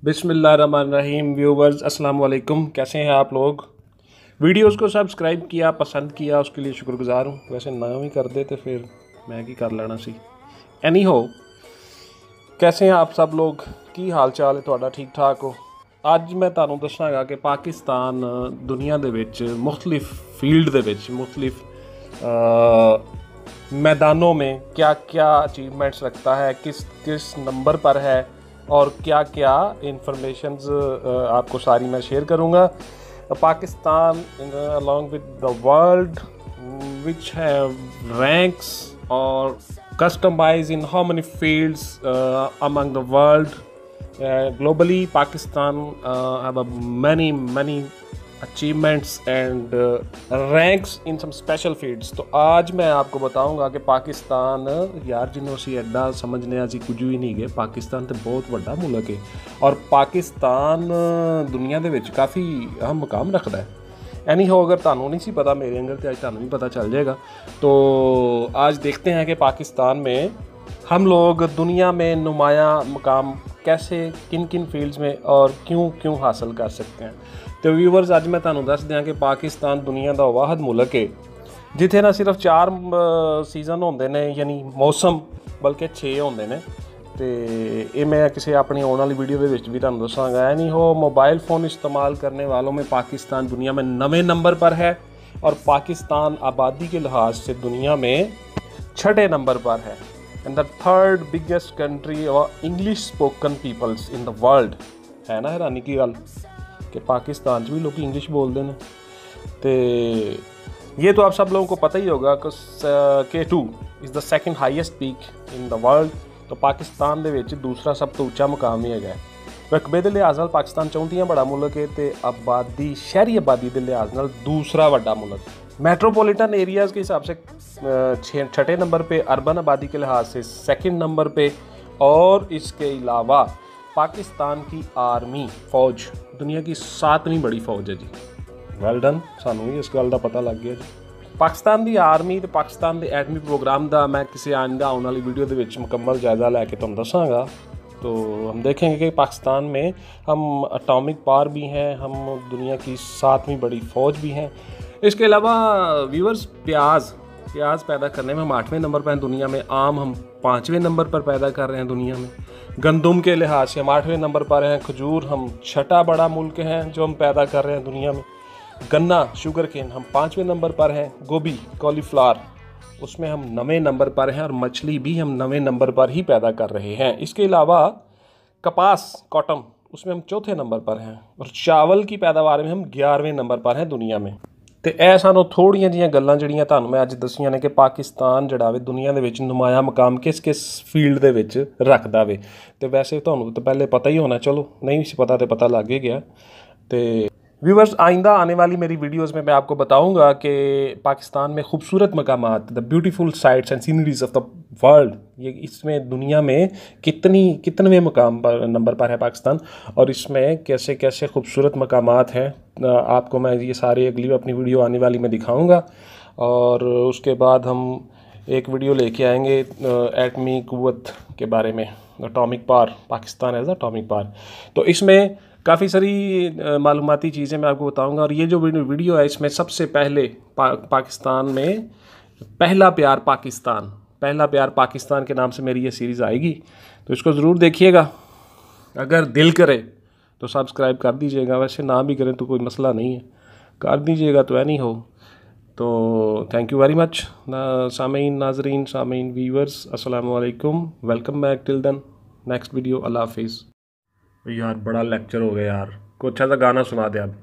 बिस्मिल्लाहिर्रहमानिर्रहीम। व्यूवर्स अस्सलाम वालेकुम, कैसे हैं आप लोग। वीडियोस को सब्सक्राइब किया, पसंद किया, उसके लिए शुक्रगुजार हूँ। वैसे ना ही कर दे तो फिर मैं की कर लेना सी। एनी हो, कैसे हैं आप सब लोग, की हाल चाल है तुहाडा, ठीक ठाक हो। ਅੱਜ मैं ਤੁਹਾਨੂੰ ਦੱਸਾਂਗਾ ਕਿ ਪਾਕਿਸਤਾਨ ਦੁਨੀਆ ਦੇ ਵਿੱਚ मुख्तलिफ फील्ड ਦੇ ਵਿੱਚ मुख्तलिफ मैदानों में क्या क्या अचीवमेंट्स रखता है, किस किस नंबर पर है और क्या क्या इंफॉर्मेशंस आपको सारी मैं शेयर करूँगा। Pakistan along with the world which have ranks और customise in how many fields among the world. Globally, Pakistan have a many achievements and ranks in some special fields. तो आज मैं आपको बताऊंगा कि पाकिस्तान यार जिन्हों सी एडा समझने असी कुछ भी नहीं गए। पाकिस्तान तो बहुत बड़ा मुल्क है और पाकिस्तान दुनिया दे विच काफ़ी अहम मुकाम रखता है। एनी हो, अगर तुहानू नहीं सी पता मेरे अंदर तो आज तुहानू भी पता चल जाएगा। तो आज देखते हैं कि पाकिस्तान में हम लोग दुनिया में नुमाया मुकाम कैसे किन किन फील्ड्स में और क्यों हासिल कर सकते हैं। तो व्यूवर्स, ਅੱਜ मैं ਤੁਹਾਨੂੰ ਦੱਸ ਦਿਆਂ ਕਿ ਪਾਕਿਸਤਾਨ ਦੁਨੀਆ ਦਾ ਵਾਹਿਦ ਮੁਲਕ ਹੈ ਜਿੱਥੇ ਨਾ ਸਿਰਫ 4 ਸੀਜ਼ਨ ਹੁੰਦੇ ਨੇ, ਯਾਨੀ ਮੌਸਮ, ਬਲਕਿ 6 ਹੁੰਦੇ ਨੇ। ਤੇ ਇਹ ਮੈਂ ਕਿਸੇ ਆਪਣੀ ਆਉਣ ਵਾਲੀ ਵੀਡੀਓ ਦੇ ਵਿੱਚ ਵੀ ਤੁਹਾਨੂੰ ਦੱਸਾਂਗਾ। यानी हो मोबाइल फ़ोन इस्तेमाल करने वालों में पाकिस्तान दुनिया में 9वें नंबर पर है और पाकिस्तान आबादी के लिहाज से दुनिया में 6ठे नंबर पर है। And the third biggest country और English spoken peoples in the world. है ना हैरानी की गल कि पाकिस्तान भी लोग इंग्लिश बोलते हैं। तो ये तो आप सब लोगों को पता ही होगा कि K2 is the second highest peak in the world. तो पाकिस्तान दे विच दूसरा सब तो उच्चा मुकाम ही है। रकबे के लिहाज नाल पाकिस्तान 34वां बड़ा मुल्क है तो आबादी, शहरी आबादी के लिहाज नाल दूसरा बड़ा मुल्क। मेट्रोपॉलिटन एरियाज़ के हिसाब से 6ठे नंबर पे, अर्बन आबादी के लिहाज से सेकंड नंबर पे। और इसके अलावा पाकिस्तान की आर्मी फ़ौज दुनिया की 7वीं बड़ी फ़ौज है जी। वेल डन, सानू भी इस गल का पता लग गया जी। पाकिस्तान की आर्मी तो पाकिस्तान के एटमी प्रोग्राम का मैं किसी आइंदा आने वाली वीडियो के विच मुकम्मल जायज़ा लैके तुहानू दसांगा। तो हम देखेंगे कि पाकिस्तान में हम एटॉमिक पावर भी हैं, हम दुनिया की 7वीं बड़ी फ़ौज भी हैं। इसके अलावा व्यूअर्स, प्याज पैदा करने में हम 8वें नंबर पर हैं दुनिया में। आम हम 5वें नंबर पर पैदा कर रहे हैं दुनिया में। गंदम के लिहाज से हम 8वें नंबर पर हैं। खजूर हम 6ठा बड़ा मुल्क हैं जो हम पैदा कर रहे हैं दुनिया में। गन्ना, शुगर केन हम 5वें नंबर पर हैं। गोभी, कॉलीफ्लावर, उसमें हम 9वें नंबर पर हैं। और मछली भी हम 9वें नंबर पर ही पैदा कर रहे हैं। इसके अलावा कपास, कॉटन, उसमें हम 4थे नंबर पर हैं। और चावल की पैदावार में हम 11वें नंबर पर हैं दुनिया में। तो यह सानू थोड़ियां जिहियां गल्लां जिहड़ियां तुहानू मैं अज दसियां ने कि पाकिस्तान जिहड़ा वे दुनिया दे विच नुमाया मुकाम किस किस फील्ड दे विच रखदा वे। तो वैसे तुहानू तो पहले पता ही होना, चलो नहीं सी पता तो पता लग ही गया। तो व्यूवर्स, आइंदा आने वाली मेरी वीडियोज़ में मैं आपको बताऊंगा कि पाकिस्तान में खूबसूरत मकामात, the beautiful sites and sceneries of the world, ये इसमें दुनिया में कितने मुकाम पर नंबर पर है पाकिस्तान और इसमें कैसे कैसे खूबसूरत मकामात हैं। आपको मैं ये सारे अगली अपनी वीडियो आने वाली में दिखाऊँगा। और उसके बाद हम एक वीडियो लेके आएंगे एटमी क़ुव्वत के बारे में, atomic power, Pakistan as atomic power. तो इसमें काफ़ी सारी मालूमाती चीज़ें मैं आपको बताऊंगा। और ये जो वीडियो है इसमें सबसे पहले पाकिस्तान में पहला प्यार पाकिस्तान के नाम से मेरी ये सीरीज़ आएगी। तो इसको ज़रूर देखिएगा। अगर दिल करे तो सब्सक्राइब कर दीजिएगा, वैसे ना भी करें तो कोई मसला नहीं है, कर दीजिएगा तो नहीं हो। तो थैंक यू वेरी मच सामीन, नाजरीन, सामीन, व्यूअर्स, अस्सलाम वालेकुम, welcome back. Till then next video, Allah हाफिज़। यार बड़ा लेक्चर हो गया यार, कुछ अच्छा सा गाना सुना दे आप।